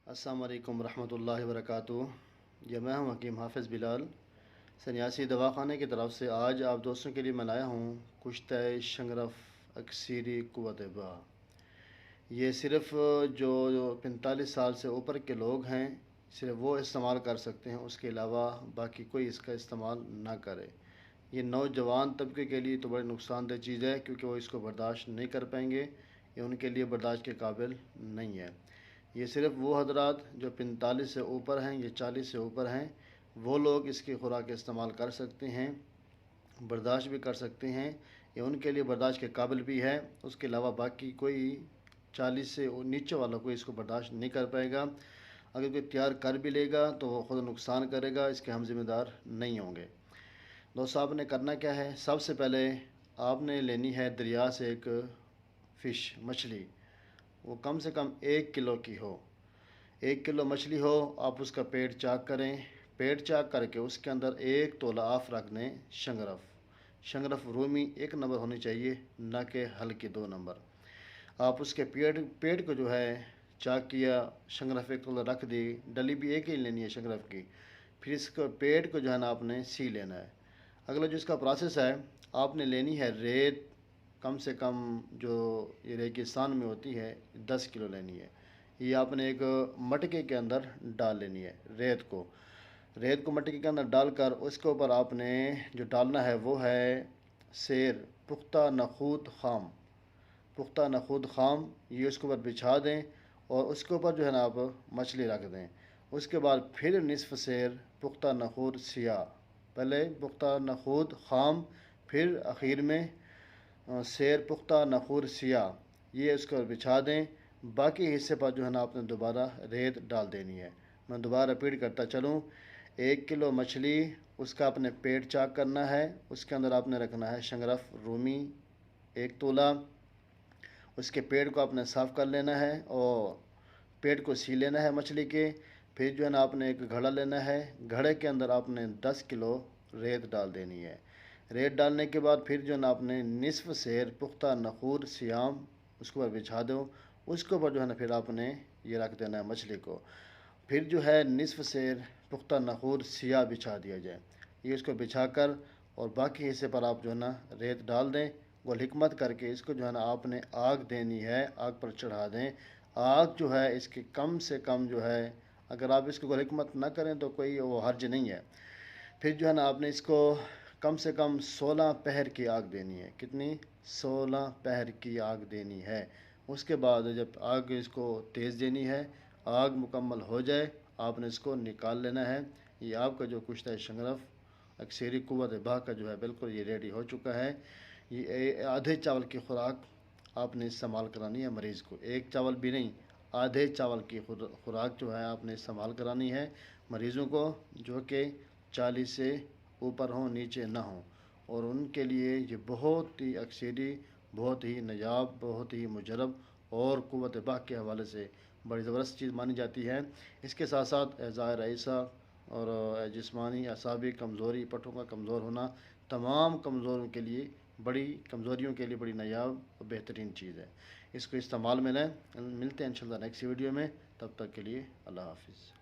السلام علیکم ورحمۃ اللہ وبرکاتہ۔ یہ میں ہوں حکیم حافظ بلال سنیاسی دواخانے کی طرف سے۔ آج آپ دوستوں کے لیے میں لایا ہوں کشتہ شنگرف اکثیری قوت بہ۔ یہ صرف جو 45 سال سے اوپر کے لوگ ہیں صرف وہ استعمال کر سکتے ہیں، اس کے علاوہ باقی کوئی اس کا استعمال نہ کرے۔ یہ نوجوان طبقے کے لیے تو بڑی نقصان دہ چیز ہے، کیونکہ وہ اس کو برداشت نہیں کر پائیں گے، یہ ان کے لیے برداشت کے قابل نہیں ہے۔ یہ صرف وہ حضرات جو 45 سے اوپر ہیں یا 40 سے اوپر ہیں، وہ لوگ اس کی خوراک استعمال کر سکتے ہیں، برداشت بھی کر سکتے ہیں، یہ ان کے لیے برداشت کے قابل بھی ہے۔ اس کے علاوہ باقی کوئی 40 سے نیچے والا کوئی اس کو برداشت نہیں کر پائے گا۔ اگر کوئی تیار کر بھی لے گا تو وہ خود نقصان کرے گا، اس کے ہم ذمہ دار نہیں ہوں گے۔ دوستو، آپ نے کرنا کیا ہے؟ سب سے پہلے آپ نے لینی ہے دریا سے ایک فش مچھلی، وہ کم سے کم 1 کلو کی ہو۔ 1 کلو مچھلی ہو، آپ اس کا پیٹ چاک کریں۔ پیٹ چاک کر کے اس کے اندر 1 تولہ آف رکھ دیں شنگرف رومی 1 نمبر ہونی چاہیے، نہ کہ ہلکی 2 نمبر۔ آپ اس کے پیٹ کو جو ہے چاک کیا، شنگرف 1 تولہ رکھ دی، ڈلی بھی ایک ہی لینی ہے شنگرف کی۔ پھر اس کو پیٹ کو جو ہے نا آپ نے سی لینا ہے۔ اگلا جو اس کا پروسیس ہے، آپ نے لینی ہے ریت، کم سے کم جو یہ ریگستان میں ہوتی ہے 10 کلو لینی ہے۔ یہ آپ نے ایک مٹکے کے اندر ڈال لینی ہے ریت کو مٹکے کے اندر ڈال کر اس کے اوپر آپ نے جو ڈالنا ہے وہ ہے سیر پختہ نخود خام، یہ اس کے اوپر بچھا دیں اور اس کے اوپر جو ہے نا آپ مچھلی رکھ دیں۔ اس کے بعد پھر نصف سیر پختہ نخود سیاہ، پہلے پختہ نخود خام، پھر اخیر میں سیر پختہ نخود سیاہ، یہ اس کو بچھا دیں۔ باقی حصے پر جو ہے نا آپ نے دوبارہ ریت ڈال دینی ہے۔ میں دوبارہ ریپیٹ کرتا چلوں، 1 کلو مچھلی، اس کا آپ نے پیٹ چاک کرنا ہے، اس کے اندر آپ نے رکھنا ہے شنگرف رومی 1 تولہ، اس کے پیٹ کو آپ نے صاف کر لینا ہے اور پیٹ کو سی لینا ہے مچھلی کے۔ پھر جو ہے نا آپ نے ایک گھڑا لینا ہے، گھڑے کے اندر آپ نے 10 کلو ریت ڈال دینی ہے۔ ریت ڈالنے کے بعد پھر جو ہے نا آپ نے نصف سیر پختہ نخود سیام اس کے اوپر بچھا دو، اس کے اوپر جو ہے نا پھر آپ نے یہ رکھ دینا ہے مچھلی کو۔ پھر جو ہے نصف سیر پختہ نخود سیاہ بچھا دیا جائے، یہ اس کو بچھا کر اور باقی حصے پر آپ جو ہے نا ریت ڈال دیں۔ گل حکمت کر کے اس کو جو ہے نا آپ نے آگ دینی ہے، آگ پر چڑھا دیں۔ آگ جو ہے اس کی کم سے کم جو ہے، اگر آپ اس کو گل حکمت نہ کریں تو کوئی وہ حرج نہیں ہے۔ پھر جو ہے نا آپ نے اس کو کم سے کم 16 پہر کی آگ دینی ہے۔ کتنی؟ 16 پہر کی آگ دینی ہے۔ اس کے بعد جب آگ اس کو تیز دینی ہے، آگ مکمل ہو جائے، آپ نے اس کو نکال لینا ہے۔ یہ آپ کا جو کشتہ شنگرف اکثیری قوت بہ کا جو ہے بالکل یہ ریڈی ہو چکا ہے۔ یہ آدھے چاول کی خوراک آپ نے استعمال کرانی ہے مریض کو، 1 چاول بھی نہیں، آدھے چاول کی خوراک جو ہے آپ نے استعمال کرانی ہے مریضوں کو جو کہ 40 سے اوپر ہوں، نیچے نہ ہوں، اور ان کے لیے یہ بہت ہی اکثیری، بہت ہی نایاب، بہت ہی مجرب اور قوت بہ کے حوالے سے بڑی زبردست چیز مانی جاتی ہے۔ اس کے ساتھ ساتھ اعضاء رئیسہ اور جسمانی اعصابی کمزوری، پٹھوں کا کمزور ہونا، تمام کمزوروں کے لیے، بڑی کمزوریوں کے لیے بڑی نایاب اور بہترین چیز ہے۔ اس کو استعمال میں لیں۔ ملتے ہیں انشاءاللہ نیکسٹ ویڈیو میں، تب تک کے لیے اللہ حافظ۔